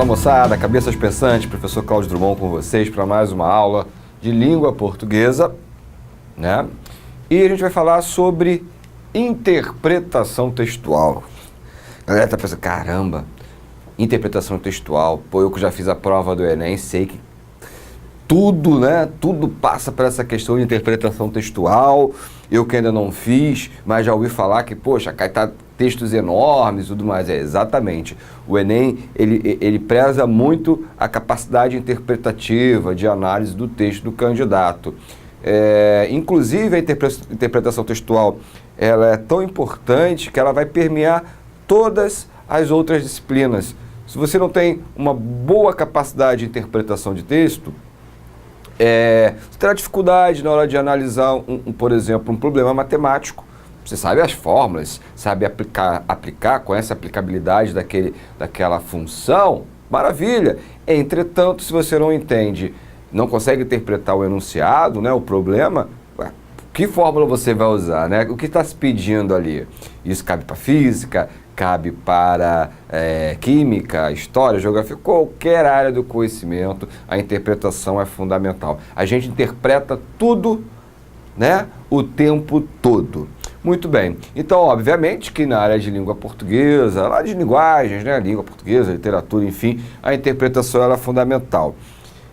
Fala moçada, cabeças pensantes, professor Cláudio Drummond com vocês para mais uma aula de língua portuguesa, né? E a gente vai falar sobre interpretação textual. A galera tá pensando, caramba, interpretação textual, pô, eu que já fiz a prova do Enem, sei que tudo, né? Tudo passa por essa questão de interpretação textual. Eu que ainda não fiz, mas já ouvi falar que, poxa, cai tá textos enormes e tudo mais. É, exatamente. O Enem, ele preza muito a capacidade interpretativa de análise do texto do candidato. Inclusive, a interpretação textual, ela é tão importante que ela vai permear todas as outras disciplinas. Se você não tem uma boa capacidade de interpretação de texto, você terá dificuldade na hora de analisar, por exemplo, um problema matemático. Você sabe as fórmulas, sabe aplicar, conhece a aplicabilidade daquela função, maravilha. Entretanto, se você não entende, não consegue interpretar o enunciado, né, o problema, que fórmula você vai usar, né? O que está se pedindo ali? Isso cabe para física, cabe para química, história, geografia, qualquer área do conhecimento, a interpretação é fundamental. A gente interpreta tudo, né, o tempo todo. Muito bem. Então, obviamente que na área de língua portuguesa, lá de linguagens, né, língua portuguesa, literatura, enfim, a interpretação ela é fundamental.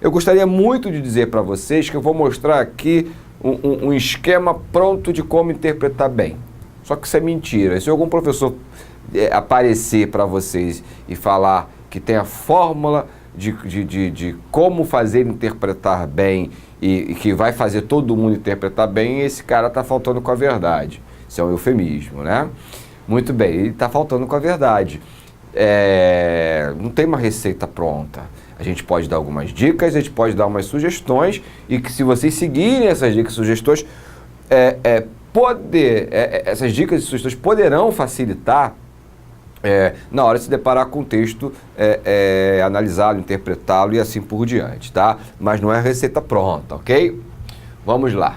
Eu gostaria muito de dizer para vocês que eu vou mostrar aqui um esquema pronto de como interpretar bem. Só que isso é mentira. Se algum professor aparecer para vocês e falar que tem a fórmula de como fazer interpretar bem e que vai fazer todo mundo interpretar bem, esse cara está faltando com a verdade. Isso é um eufemismo, né? Muito bem, ele está faltando com a verdade. Não tem uma receita pronta. A gente pode dar algumas dicas, a gente pode dar umas sugestões e que se vocês seguirem essas dicas e sugestões, essas dicas e sugestões poderão facilitar na hora de se deparar com o texto, analisá-lo, interpretá-lo e assim por diante, tá? Mas não é receita pronta, ok? Vamos lá.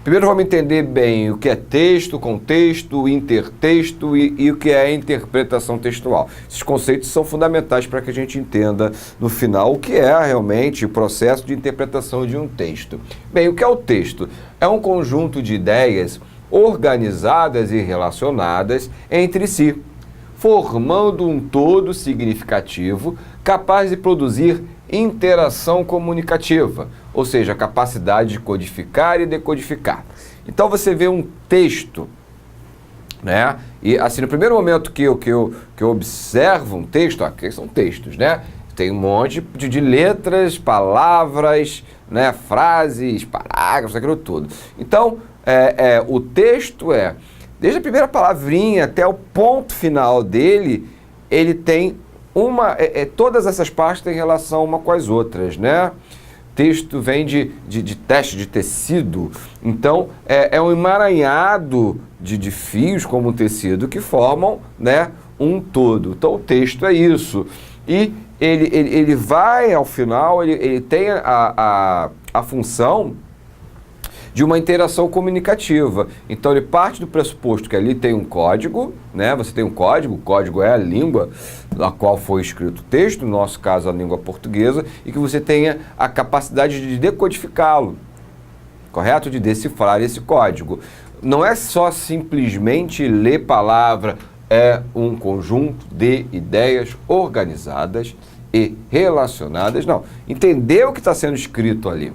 Primeiro vamos entender bem o que é texto, contexto, intertexto e o que é interpretação textual. Esses conceitos são fundamentais para que a gente entenda no final o que é realmente o processo de interpretação de um texto. Bem, o que é o texto? É um conjunto de ideias organizadas e relacionadas entre si, formando um todo significativo capaz de produzir interação comunicativa, ou seja, a capacidade de codificar e decodificar. Então você vê um texto, né? E assim, no primeiro momento que eu observo um texto, aqui são textos, né? Tem um monte de letras, palavras, né? Frases, parágrafos, aquilo tudo. Então, o texto desde a primeira palavrinha até o ponto final dele, ele tem todas essas partes têm relação uma com as outras, né? Texto vem de teste, de tecido, então é um emaranhado de fios como um tecido que formam, né, um todo. Então o texto é isso. E ele vai, ao final, ele tem a função de uma interação comunicativa. Então ele parte do pressuposto que ali tem um código, né? Você tem um código, o código é a língua na qual foi escrito o texto, no nosso caso a língua portuguesa, e que você tenha a capacidade de decodificá-lo, correto? De decifrar esse código. Não é só simplesmente ler palavra, é um conjunto de ideias organizadas e relacionadas. Não, entender o que está sendo escrito ali.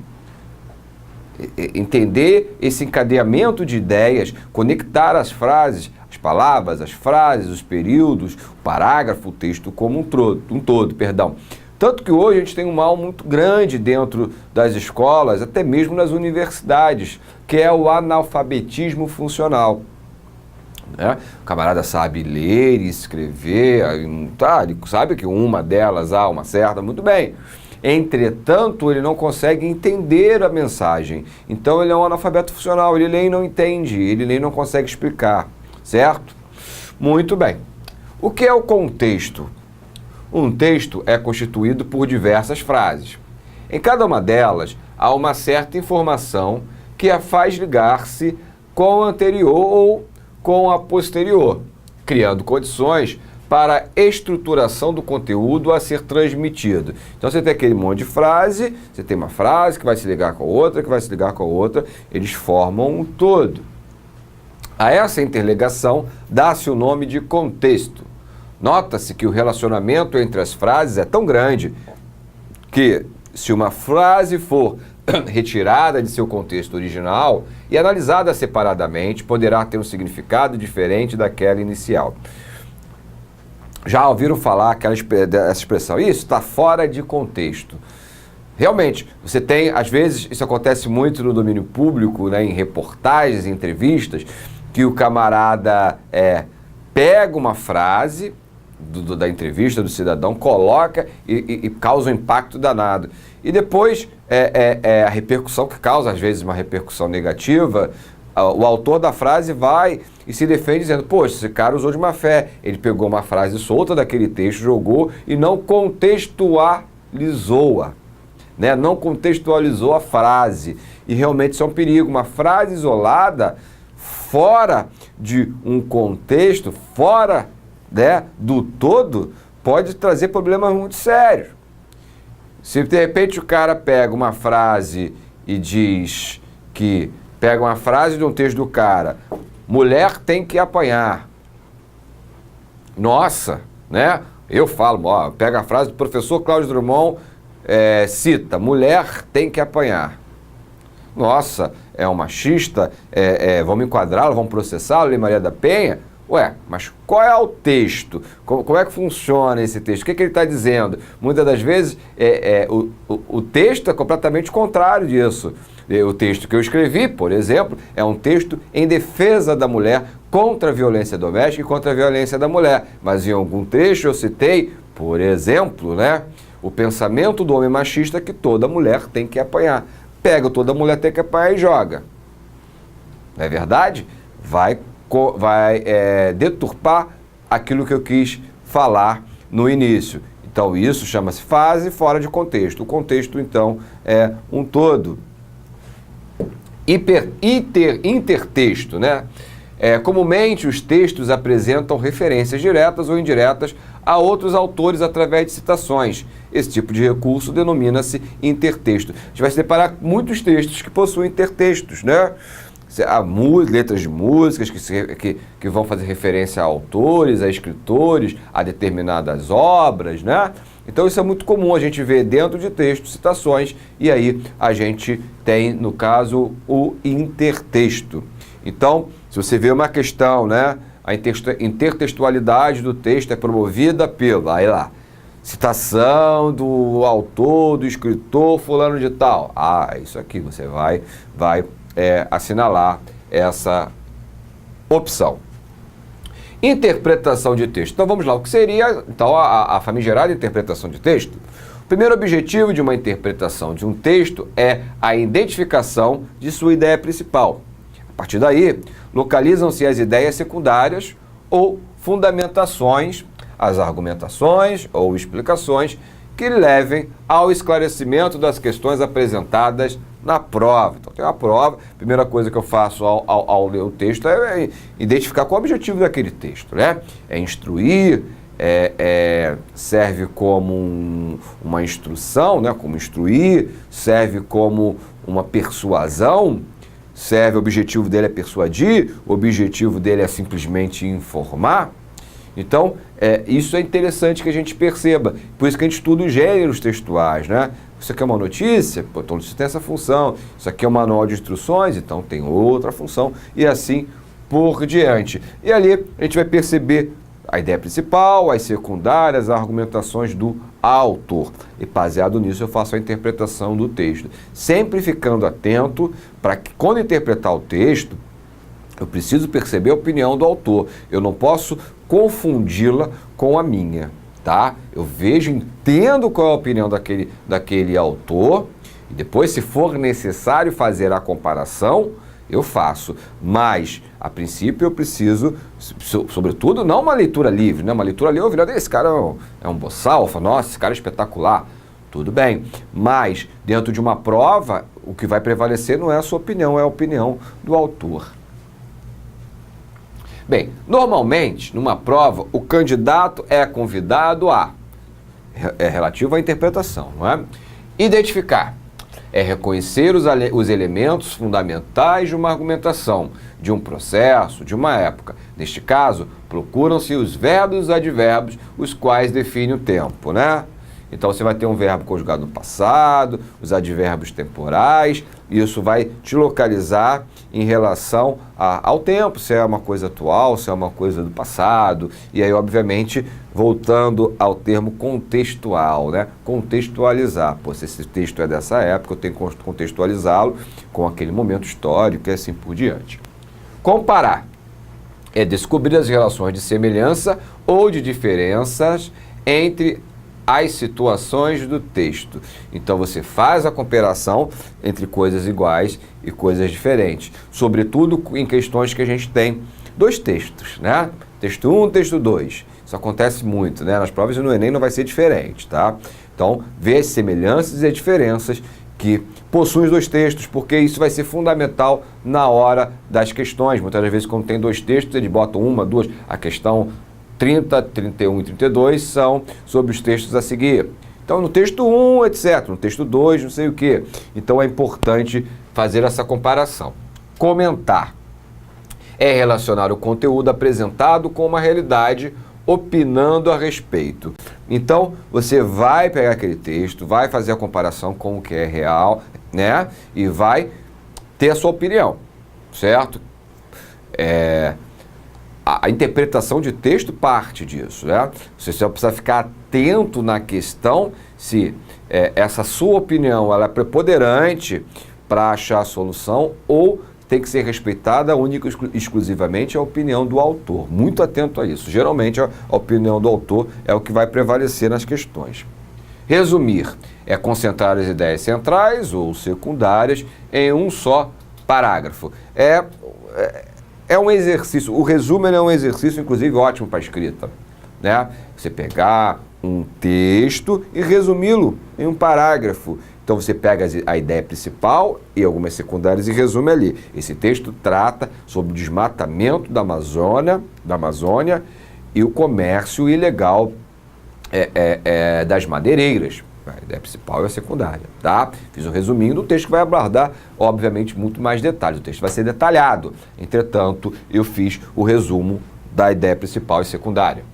Entender esse encadeamento de ideias, conectar as frases, as palavras, as frases, os períodos, o parágrafo, o texto como um todo. Tanto que hoje a gente tem um mal muito grande dentro das escolas, até mesmo nas universidades, que é o analfabetismo funcional. Né? O camarada sabe ler e escrever, ele sabe que uma delas há uma certa, muito bem. Entretanto, ele não consegue entender a mensagem. Então, ele é um analfabeto funcional. Ele nem não entende, ele nem não consegue explicar. Certo? Muito bem. O que é o contexto? Um texto é constituído por diversas frases. Em cada uma delas, há uma certa informação que a faz ligar-se com a anterior ou com a posterior, criando condições para a estruturação do conteúdo a ser transmitido. Então você tem aquele monte de frase, você tem uma frase que vai se ligar com a outra, que vai se ligar com a outra, eles formam um todo. A essa interligação dá-se o nome de contexto. Nota-se que o relacionamento entre as frases é tão grande que, se uma frase for retirada de seu contexto original e analisada separadamente, poderá ter um significado diferente daquela inicial. Já ouviram falar dessa expressão? Isso está fora de contexto. Realmente, você tem, às vezes, isso acontece muito no domínio público, né, em reportagens, em entrevistas, que o camarada pega uma frase da entrevista do cidadão, coloca e causa um impacto danado. E depois, a repercussão que causa, às vezes, uma repercussão negativa, o autor da frase vai e se defende dizendo, poxa, esse cara usou de má fé, ele pegou uma frase solta daquele texto, jogou e não contextualizou-a, né? Não contextualizou a frase. E realmente isso é um perigo. Uma frase isolada, fora de um contexto, fora, né, do todo, pode trazer problemas muito sérios. Se de repente o cara pega uma frase e diz que... Pega uma frase de um texto do cara, mulher tem que apanhar. Nossa, né? Eu falo, ó, pega a frase do professor Cláudio Drummond, cita, mulher tem que apanhar. Nossa, é um machista, vamos enquadrá-lo, vamos processá-lo, Lei Maria da Penha? Ué, mas qual é o texto? Como é que funciona esse texto? O que ele está dizendo? Muitas das vezes, o texto é completamente contrário disso. O texto que eu escrevi, por exemplo, é um texto em defesa da mulher contra a violência doméstica e contra a violência da mulher. Mas em algum trecho eu citei, por exemplo, né, o pensamento do homem machista que toda mulher tem que apanhar. Pega toda mulher tem que apanhar e joga. Não é verdade? Vai deturpar aquilo que eu quis falar no início. Então isso chama-se frase fora de contexto. O contexto, então, é um todo. Intertexto, né? Comumente os textos apresentam referências diretas ou indiretas a outros autores através de citações. Esse tipo de recurso denomina-se intertexto. A gente vai se deparar com muitos textos que possuem intertextos, né? Há letras de músicas que vão fazer referência a autores, a escritores, a determinadas obras, né? Então isso é muito comum, a gente vê dentro de textos citações, e aí a gente tem, no caso, o intertexto. Então, se você vê uma questão, né, a intertextualidade do texto é promovida pela, citação do autor, do escritor fulano de tal. Isso aqui, você vai assinalar essa opção. Interpretação de texto. Então vamos lá, o que seria então a famigerada interpretação de texto? O primeiro objetivo de uma interpretação de um texto é a identificação de sua ideia principal. A partir daí, localizam-se as ideias secundárias ou fundamentações, as argumentações ou explicações que levem ao esclarecimento das questões apresentadas na prova. Então tem uma prova, a primeira coisa que eu faço ao ler o texto é identificar qual é o objetivo daquele texto, né? É instruir, serve como uma instrução, né? Como instruir, serve como uma persuasão, o objetivo dele é persuadir, o objetivo dele é simplesmente informar. Então, isso é interessante que a gente perceba. Por isso que a gente estuda os gêneros textuais, né? Isso aqui é uma notícia, então isso tem essa função. Isso aqui é um manual de instruções, então tem outra função. E assim por diante. E ali a gente vai perceber a ideia principal, as secundárias, as argumentações do autor. E baseado nisso eu faço a interpretação do texto. Sempre ficando atento para que quando interpretar o texto, eu preciso perceber a opinião do autor. Eu não posso confundi-la com a minha, tá? Eu vejo, entendo qual é a opinião daquele autor, e depois, se for necessário fazer a comparação, eu faço. Mas, a princípio, eu preciso, sobretudo, não uma leitura livre, né? Uma leitura livre, eu viro, esse cara é um boçal, eu falo, nossa, esse cara é espetacular. Tudo bem, mas dentro de uma prova, o que vai prevalecer não é a sua opinião, é a opinião do autor. Bem, normalmente, numa prova, o candidato é convidado a, é relativo à interpretação, não é? Identificar, é reconhecer os elementos fundamentais de uma argumentação, de um processo, de uma época. Neste caso, procuram-se os verbos e os advérbios, os quais definem o tempo, né? Então você vai ter um verbo conjugado no passado, os advérbios temporais, e isso vai te localizar em relação ao tempo, se é uma coisa atual, se é uma coisa do passado, e aí, obviamente, voltando ao termo contextual, né? Contextualizar. Pô, se esse texto é dessa época, eu tenho que contextualizá-lo com aquele momento histórico e assim por diante. Comparar é descobrir as relações de semelhança ou de diferenças entre as situações do texto. Então você faz a comparação entre coisas iguais e coisas diferentes, sobretudo em questões que a gente tem dois textos, né? Texto 1, texto 2. Isso acontece muito, né? Nas provas no Enem não vai ser diferente, tá? Então, vê as semelhanças e as diferenças que possuem os dois textos, porque isso vai ser fundamental na hora das questões. Muitas das vezes, quando tem dois textos, eles botam uma, duas, a questão 30, 31 e 32 são sobre os textos a seguir. Então, no texto 1, etc. No texto 2, não sei o quê. Então, é importante fazer essa comparação. Comentar é relacionar o conteúdo apresentado com uma realidade, opinando a respeito. Então, você vai pegar aquele texto, vai fazer a comparação com o que é real, né? E vai ter a sua opinião, certo? A interpretação de texto parte disso, né? Você só precisa ficar atento na questão se essa sua opinião ela é preponderante para achar a solução ou tem que ser respeitada única e exclusivamente a opinião do autor. Muito atento a isso. Geralmente a opinião do autor é o que vai prevalecer nas questões. Resumir é concentrar as ideias centrais ou secundárias em um só parágrafo. É um exercício, o resumo é um exercício, inclusive, ótimo para a escrita, né? Você pegar um texto e resumi-lo em um parágrafo. Então você pega a ideia principal e algumas secundárias e resume ali. Esse texto trata sobre o desmatamento da Amazônia e o comércio ilegal das madeireiras. A ideia principal e a secundária, tá? Fiz um resuminho do texto que vai abordar, obviamente, muito mais detalhes. O texto vai ser detalhado. Entretanto, eu fiz o resumo da ideia principal e secundária.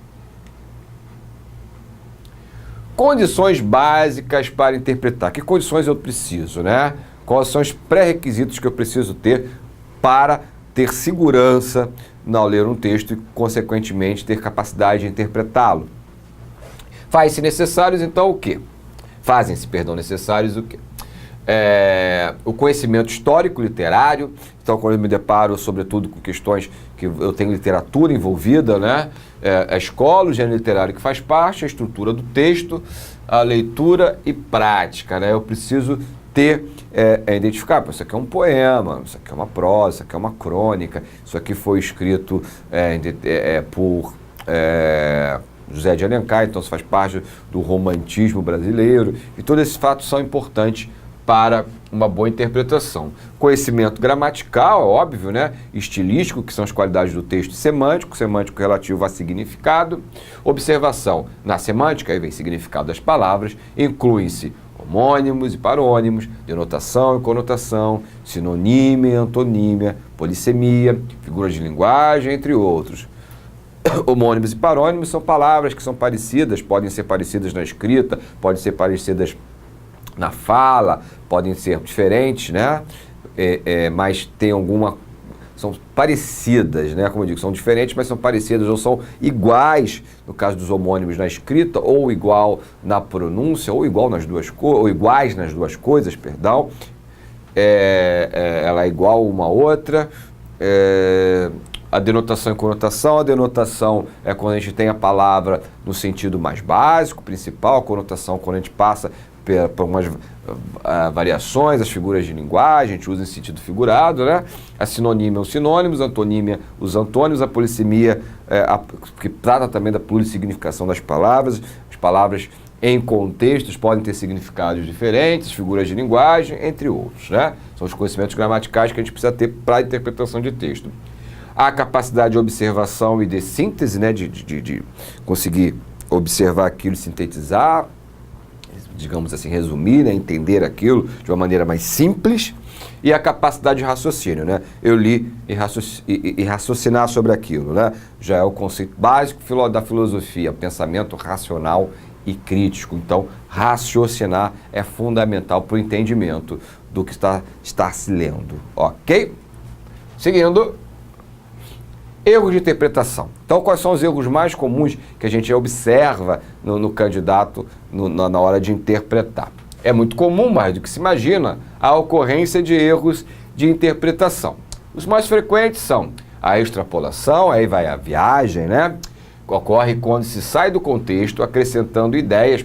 Condições básicas para interpretar. Que condições eu preciso, né? Quais são os pré-requisitos que eu preciso ter para ter segurança ao ler um texto e, consequentemente, ter capacidade de interpretá-lo? Faz-se necessários, então, o quê? Fazem-se, necessários o quê? O conhecimento histórico, literário. Então, quando eu me deparo, sobretudo, com questões que eu tenho literatura envolvida, né? A escola, o gênero literário que faz parte, a estrutura do texto, a leitura e prática, né? Eu preciso identificar, isso aqui é um poema, isso aqui é uma prosa, isso aqui é uma crônica, isso aqui foi escrito por José de Alencar, então isso faz parte do romantismo brasileiro, e todos esses fatos são importantes para uma boa interpretação. Conhecimento gramatical, óbvio, né? Estilístico, que são as qualidades do texto, semântico relativo a significado. Observação na semântica, aí vem significado das palavras, incluem-se homônimos e parônimos, denotação e conotação, sinonímia e antonímia, polissemia, figuras de linguagem, entre outros. Homônimos e parônimos são palavras que são parecidas, podem ser parecidas na escrita, podem ser parecidas na fala, podem ser diferentes, né? Mas tem são parecidas, né? Como eu digo, são diferentes, mas são parecidas ou são iguais, no caso dos homônimos na escrita, ou igual na pronúncia, ou igual nas duas ou iguais nas duas coisas, perdão. Ela é igual uma outra. A denotação e conotação. A denotação é quando a gente tem a palavra no sentido mais básico, principal. A conotação quando a gente passa por algumas variações, as figuras de linguagem, a gente usa em sentido figurado, né? A sinonímia, os sinônimos, a antonímia, os antônimos, a polissemia, que trata também da plurissignificação das palavras. As palavras em contextos podem ter significados diferentes, figuras de linguagem, entre outros, né? São os conhecimentos gramaticais que a gente precisa ter para a interpretação de texto. a capacidade de observação e de síntese, né, de conseguir observar aquilo e sintetizar, digamos assim, resumir, né, entender aquilo de uma maneira mais simples, e a capacidade de raciocínio, né? Eu li e raciocinar sobre aquilo, né? Já é o conceito básico da filosofia, pensamento racional e crítico. Então, raciocinar é fundamental para o entendimento do que está se lendo, ok? Seguindo, erros de interpretação. Então, quais são os erros mais comuns que a gente observa no candidato na hora de interpretar? É muito comum, mais do que se imagina, a ocorrência de erros de interpretação. Os mais frequentes são a extrapolação, aí vai a viagem, né? Ocorre quando se sai do contexto, acrescentando ideias,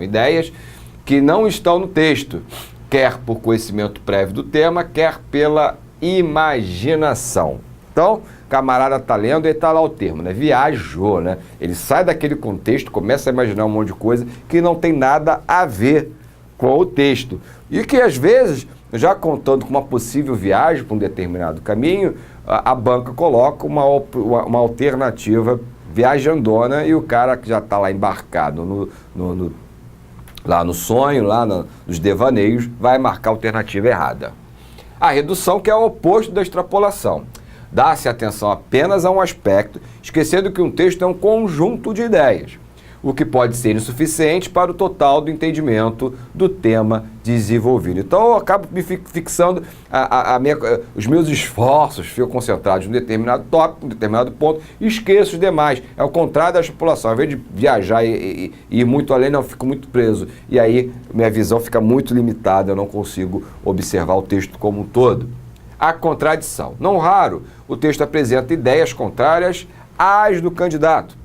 ideias que não estão no texto, quer por conhecimento prévio do tema, quer pela imaginação. Então, camarada está lendo e está lá o termo, né? Viajou, né? Ele sai daquele contexto, começa a imaginar um monte de coisa que não tem nada a ver com o texto. E que, às vezes, já contando com uma possível viagem para um determinado caminho, a banca coloca uma alternativa viajandona e o cara que já está lá embarcado lá no sonho, nos devaneios, vai marcar a alternativa errada. A redução, que é o oposto da extrapolação. Dá-se atenção apenas a um aspecto, esquecendo que um texto é um conjunto de ideias, o que pode ser insuficiente para o total do entendimento do tema desenvolvido. Então, eu acabo me fixando, os meus esforços ficam concentrados em um determinado tópico, em um determinado ponto, e esqueço os demais. É o contrário da extrapolação. Ao invés de viajar e ir muito além, não, fico muito preso. E aí, minha visão fica muito limitada, eu não consigo observar o texto como um todo. A contradição. Não raro, o texto apresenta ideias contrárias às do candidato,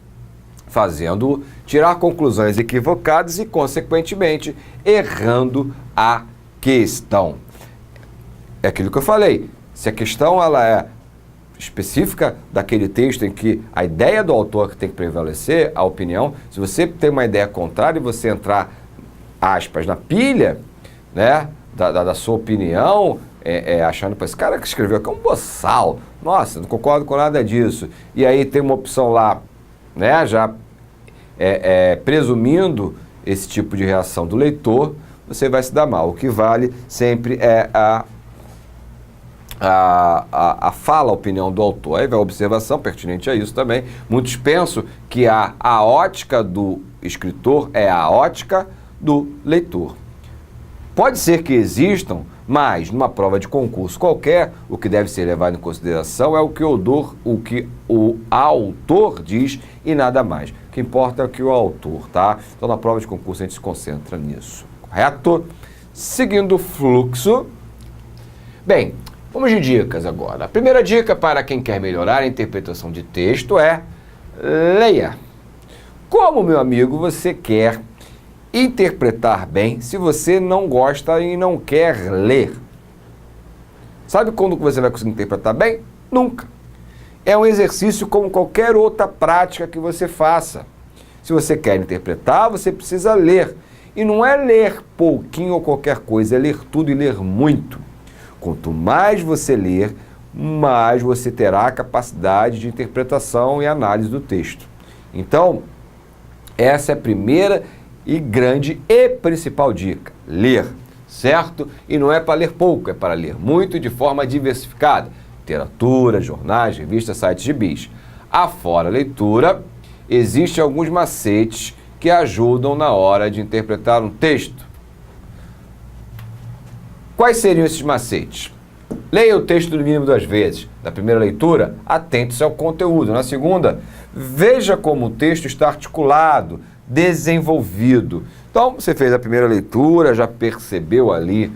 fazendo-o tirar conclusões equivocadas e, consequentemente, errando a questão. É aquilo que eu falei. Se a questão ela é específica daquele texto em que a ideia do autor que tem que prevalecer, a opinião, se você tem uma ideia contrária e você entrar, aspas, na pilha, né, da sua opinião, achando, pô, esse cara que escreveu aqui é um boçal, nossa, não concordo com nada disso, e aí tem uma opção lá, né, já presumindo esse tipo de reação do leitor, você vai se dar mal. O que vale sempre é a fala, a opinião do autor. Aí vai a observação pertinente a isso também. Muitos pensam que a ótica do escritor é a ótica do leitor. Pode ser que existam, mas numa prova de concurso qualquer, o que deve ser levado em consideração é o que o autor diz e nada mais. O que importa é o que o autor, tá? Então, na prova de concurso, a gente se concentra nisso, correto? Seguindo o fluxo. Bem, vamos de dicas agora. A primeira dica para quem quer melhorar a interpretação de texto é leia. Como, meu amigo, você quer interpretar bem se você não gosta e não quer ler? Sabe quando você vai conseguir interpretar bem? Nunca. É um exercício como qualquer outra prática que você faça. Se você quer interpretar, você precisa ler. E não é ler pouquinho ou qualquer coisa, é ler tudo e ler muito. Quanto mais você ler, mais você terá a capacidade de interpretação e análise do texto. Então, essa é a primeira e grande e principal dica: ler, certo? E não é para ler pouco, é para ler muito e de forma diversificada. Literatura, jornais, revistas, sites de bis. Afora a leitura, existem alguns macetes que ajudam na hora de interpretar um texto. Quais seriam esses macetes? Leia o texto no mínimo 2 vezes. Na primeira leitura, atente-se ao conteúdo. Na segunda, veja como o texto está articulado, desenvolvido. Então, você fez a primeira leitura, já percebeu ali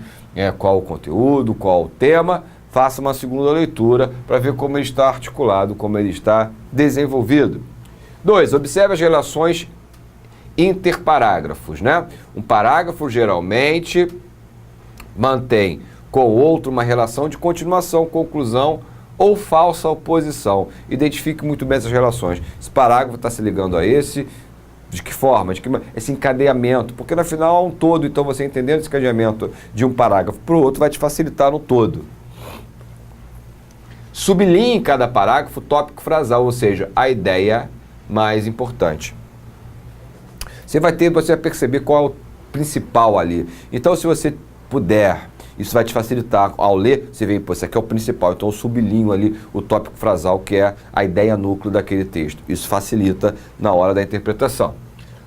qual o conteúdo, qual o tema. Faça uma segunda leitura para ver como ele está articulado, como ele está desenvolvido. 2. Observe as relações interparágrafos, né? Um parágrafo geralmente mantém com o outro uma relação de continuação, conclusão ou falsa oposição. Identifique muito bem essas relações. Esse parágrafo está se ligando a esse. De que forma? Esse encadeamento, porque no final é um todo, então você entendendo esse encadeamento de um parágrafo para o outro vai te facilitar no todo. Sublinhe em cada parágrafo o tópico frasal, ou seja, a ideia mais importante. Você vai perceber qual é o principal ali. Então, se você puder, isso vai te facilitar. Ao ler, você vê, pô, isso aqui é o principal. Então, eu sublinho ali o tópico frasal, que é a ideia núcleo daquele texto. Isso facilita na hora da interpretação.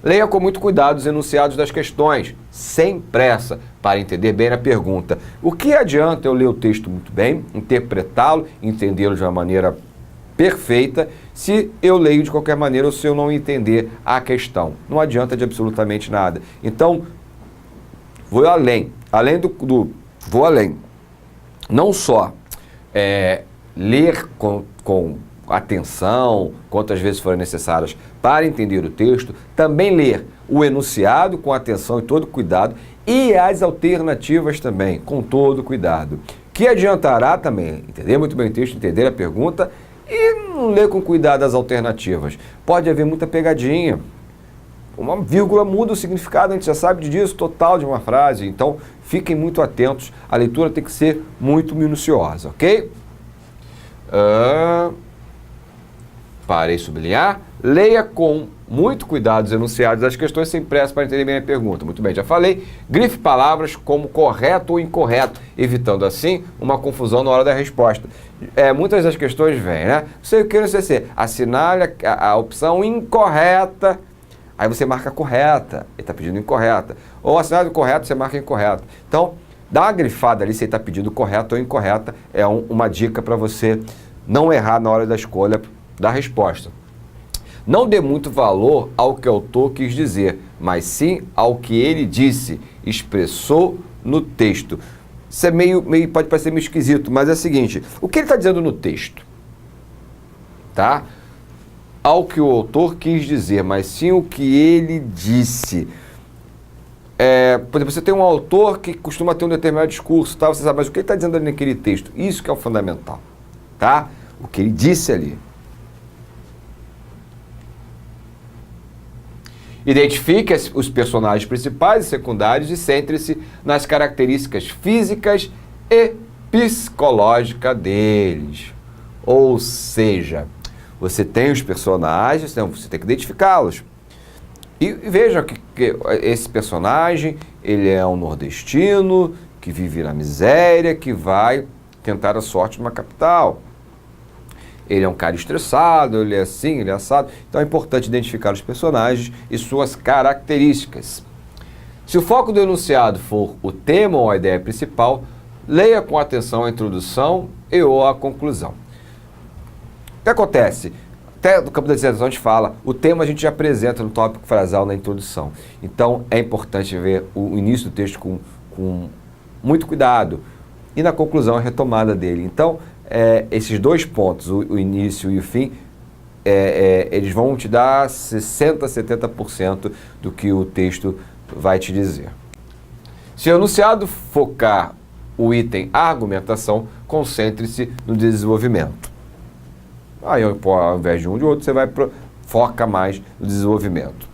Leia com muito cuidado os enunciados das questões, sem pressa, para entender bem a pergunta. O que adianta eu ler o texto muito bem, interpretá-lo, entendê-lo de uma maneira perfeita, se eu leio de qualquer maneira ou se eu não entender a questão? Não adianta de absolutamente nada. Então, vou além. Vou além. Não só ler com atenção, quantas vezes forem necessárias para entender o texto, também ler o enunciado com atenção e todo cuidado e as alternativas também, com todo cuidado. Que adiantará também entender muito bem o texto, entender a pergunta e não ler com cuidado as alternativas. Pode haver muita pegadinha. Uma vírgula muda o significado, a gente já sabe disso, total de uma frase. Então, fiquem muito atentos. A leitura tem que ser muito minuciosa, ok? Parei de sublinhar. Leia com muito cuidado os enunciados das questões sem pressa para entender bem a pergunta. Muito bem, já falei. Grife palavras como correto ou incorreto, evitando assim uma confusão na hora da resposta. Muitas das questões vêm, né? Sei o que não sei se. Assinale a opção incorreta. Aí você marca correta. Ele está pedindo incorreta. Ou assinale correto, você marca incorreto. Então, dá uma grifada ali se ele está pedindo correto ou incorreta. É uma dica para você não errar na hora da escolha da resposta. Não dê muito valor ao que o autor quis dizer, mas sim ao que ele disse, expressou no texto. Isso é pode parecer meio esquisito, mas é o seguinte, o que ele está dizendo no texto? Tá? Ao que o autor quis dizer, mas sim o que ele disse. Por exemplo, você tem um autor que costuma ter um determinado discurso, tá? Você sabe, mas o que ele está dizendo ali naquele texto? Isso que é o fundamental, tá? O que ele disse ali. Identifique os personagens principais e secundários e centre-se nas características físicas e psicológicas deles. Ou seja, você tem os personagens, então você tem que identificá-los. E veja que esse personagem, ele é um nordestino que vive na miséria, que vai tentar a sorte numa capital. Ele é um cara estressado, ele é assim, ele é assado. Então é importante identificar os personagens e suas características. Se o foco do enunciado for o tema ou a ideia principal, leia com atenção a introdução e ou a conclusão. O que acontece? Até no campo da dissertação a gente fala, o tema a gente já apresenta no tópico frasal na introdução. Então é importante ver o início do texto com muito cuidado e na conclusão a retomada dele. Então, esses dois pontos, o início e o fim, eles vão te dar 60%, 70% do que o texto vai te dizer. Se o enunciado focar o item argumentação, concentre-se no desenvolvimento. Aí, ao invés de um de outro, você foca mais no desenvolvimento.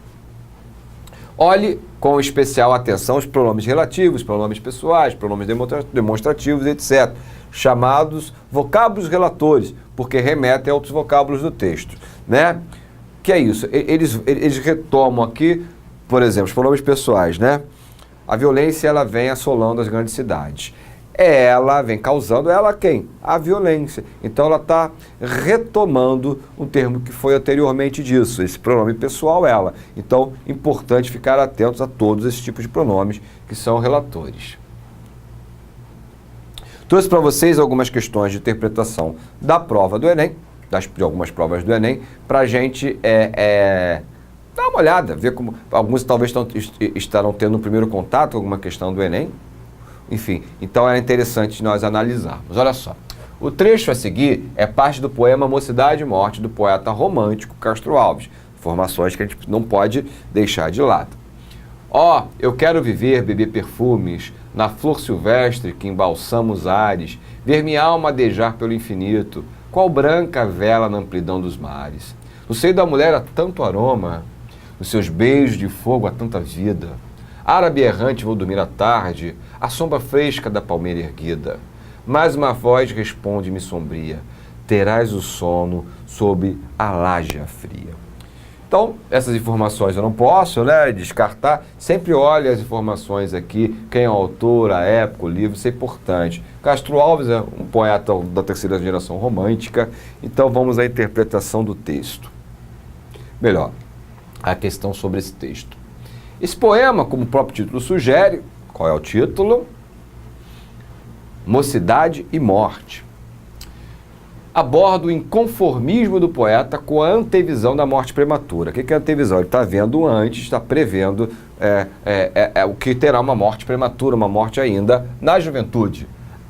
Olhe com especial atenção os pronomes relativos, pronomes pessoais, pronomes demonstrativos, etc., chamados vocábulos relatores, porque remetem a outros vocábulos do texto, né? Que é isso? Eles retomam aqui, por exemplo, os pronomes pessoais, né? A violência, ela vem assolando as grandes cidades. Ela vem causando, ela quem? A violência. Então ela está retomando um termo que foi anteriormente disso, esse pronome pessoal, ela. Então, importante ficar atentos a todos esses tipos de pronomes que são relatores. Trouxe para vocês algumas questões de interpretação da prova do Enem, de algumas provas do Enem, para a gente dar uma olhada, ver como alguns talvez estarão tendo um primeiro contato com alguma questão do Enem. Enfim, então é interessante nós analisarmos. Olha só, o trecho a seguir é parte do poema Mocidade e Morte, do poeta romântico Castro Alves. Informações que a gente não pode deixar de lado. Eu quero viver, beber perfumes, na flor silvestre que embalsama os ares, ver minha alma adejar pelo infinito, qual branca vela na amplidão dos mares. No seio da mulher há tanto aroma, nos seus beijos de fogo há tanta vida. Árabe errante vou dormir à tarde, à sombra fresca da palmeira erguida. Mais uma voz responde-me sombria. terás o sono sob a laje fria. Então, essas informações eu não posso, né, descartar. Sempre olhe as informações aqui, quem é o autor, a época, o livro, isso é importante. Castro Alves é um poeta da terceira geração romântica, então vamos à interpretação do texto. Melhor, a questão sobre esse texto. Esse poema, como o próprio título sugere, qual é o título? Mocidade e Morte. Aborda o inconformismo do poeta com a antevisão da morte prematura. O que é antevisão? Ele está vendo antes, está prevendo o que terá uma morte prematura, uma morte ainda na juventude.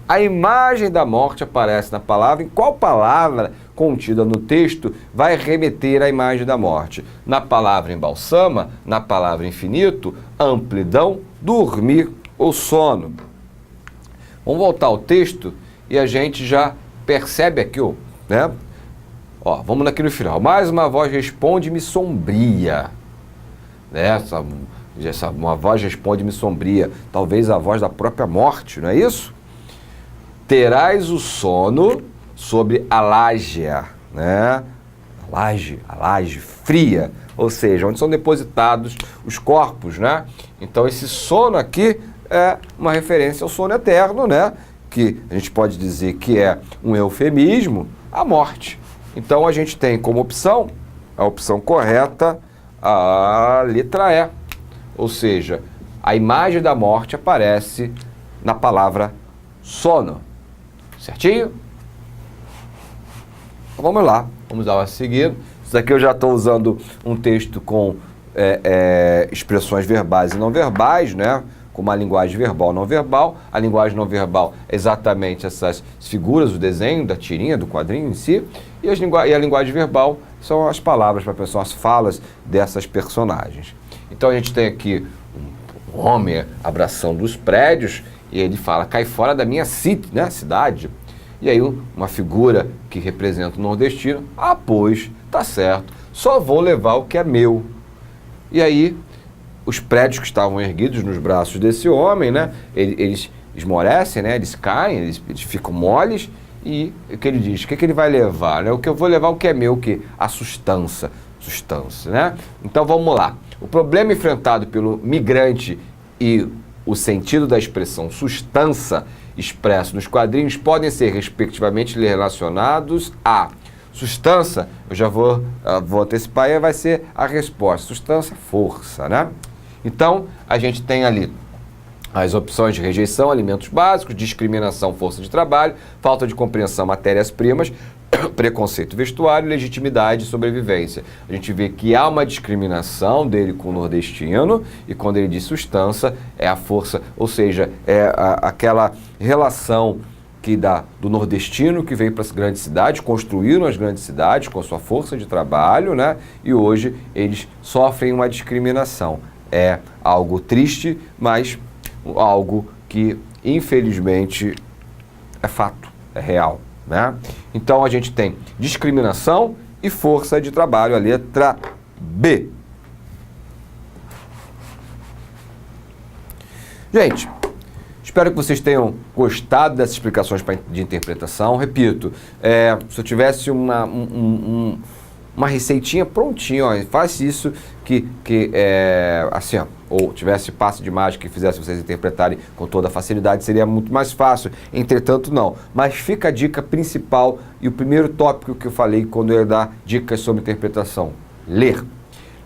A imagem da morte aparece na palavra. Em qual palavra contida no texto vai remeter à imagem da morte? Na palavra embalsama, na palavra infinito, amplidão, dormir ou sono. Vamos voltar ao texto e a gente já percebe aqui, né? Ó, vamos aqui no final. Mais uma voz responde-me sombria. Né? Uma voz responde-me sombria. Talvez a voz da própria morte, não é isso? Terás o sono sobre a laje, né? A laje fria, ou seja, onde são depositados os corpos, né? Então esse sono aqui é uma referência ao sono eterno, né? Que a gente pode dizer que é um eufemismo, a morte. Então a gente tem como opção, a opção correta, a letra E. Ou seja, a imagem da morte aparece na palavra sono. Certinho? Então vamos lá, vamos dar uma seguida. Isso aqui eu já estou usando um texto com expressões verbais e não verbais, né? Com uma linguagem verbal não verbal. A linguagem não verbal é exatamente essas figuras, o desenho da tirinha, do quadrinho em si, e a linguagem verbal são as palavras para a pessoa, as falas dessas personagens. Então a gente tem aqui um homem abraçando os prédios e ele fala, cai fora da minha cidade. E aí uma figura que representa o nordestino, pois, tá certo, só vou levar o que é meu. E aí os prédios que estavam erguidos nos braços desse homem, né, eles esmorecem, né, eles caem, eles ficam moles, e o que ele diz? O que ele vai levar? Né? O que eu vou levar, o que é meu, que a substância, né? Então vamos lá. O problema enfrentado pelo migrante e o sentido da expressão substância expresso nos quadrinhos podem ser, respectivamente, relacionados a substância, eu já vou antecipar, e vai ser a resposta. Substância, força, né? Então, a gente tem ali as opções de rejeição, alimentos básicos, discriminação, força de trabalho, falta de compreensão, matérias-primas, preconceito, vestuário, legitimidade e sobrevivência. A gente vê que há uma discriminação dele com o nordestino, e quando ele diz substância, é a força, ou seja, aquela relação do nordestino que veio para as grandes cidades, construíram as grandes cidades com a sua força de trabalho, né? E hoje eles sofrem uma discriminação. É algo triste, mas algo que, infelizmente, é fato, é real, né? Então, a gente tem discriminação e força de trabalho, a letra B. Gente, espero que vocês tenham gostado dessas explicações de interpretação. Repito, se eu tivesse uma receitinha prontinha, ó, faz isso assim, ó, ou tivesse passe de mágica que fizesse vocês interpretarem com toda facilidade, seria muito mais fácil. Entretanto, não. Mas fica a dica principal e o primeiro tópico que eu falei quando eu ia dar dicas sobre interpretação. Ler.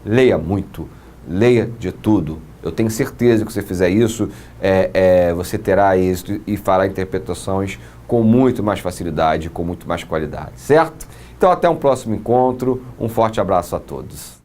Leia muito. Leia de tudo. Eu tenho certeza que se você fizer isso, você terá êxito e fará interpretações com muito mais facilidade, com muito mais qualidade, certo? Então, até um próximo encontro. Um forte abraço a todos.